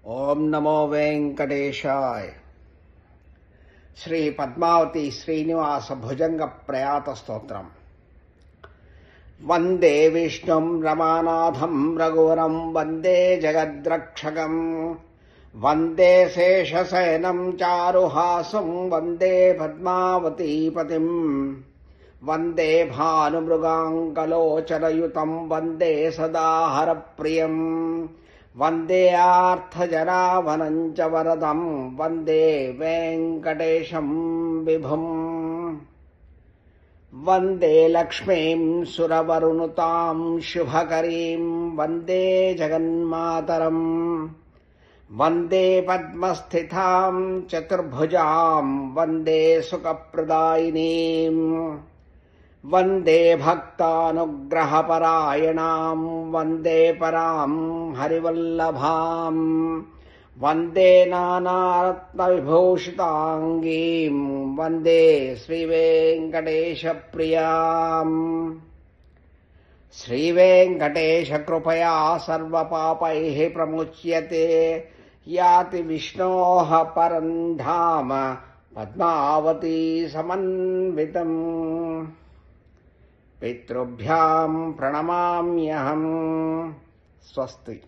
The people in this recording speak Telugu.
ఓం నమో వెంకటేశాయ. శ్రీ పద్మావతి శ్రీనివాస భుజంగ ప్రయాత స్తోత్రం. వందే విష్ణుం రమానాథం రఘువరం వందే జగద్రక్షకం వందే శేషశయనం చారుహాసం వందే పద్మావతీపతిం వందే భానుమృగాంకలోచనయుతం వందే సదాహరప్రియం వందే ఆర్తజనావనం చ వరదం వందే వెంకటేశం విభుం వందే లక్ష్మీం సురవరుణుతాం శుభకరీం వందే జగన్మాతరం వందే పద్మస్థితాం చతుర్భుజాం వందే సుఖప్రదాయినీం వందే భక్తానుగ్రహపరాయణాం వందే పరాం హరివల్లభాం వందే నానారత్నవిభూషితాంగీం వందే శ్రీవేంకటేశప్రియాం. శ్రీవేంకటేశకృపయా సర్వపాపైః ప్రముచ్యతే యాతి విష్ణోః పరం ధామ పద్మావతీ సమన్వితం. పితృభ్యాం ప్రణమామ్యహం. స్వస్తి.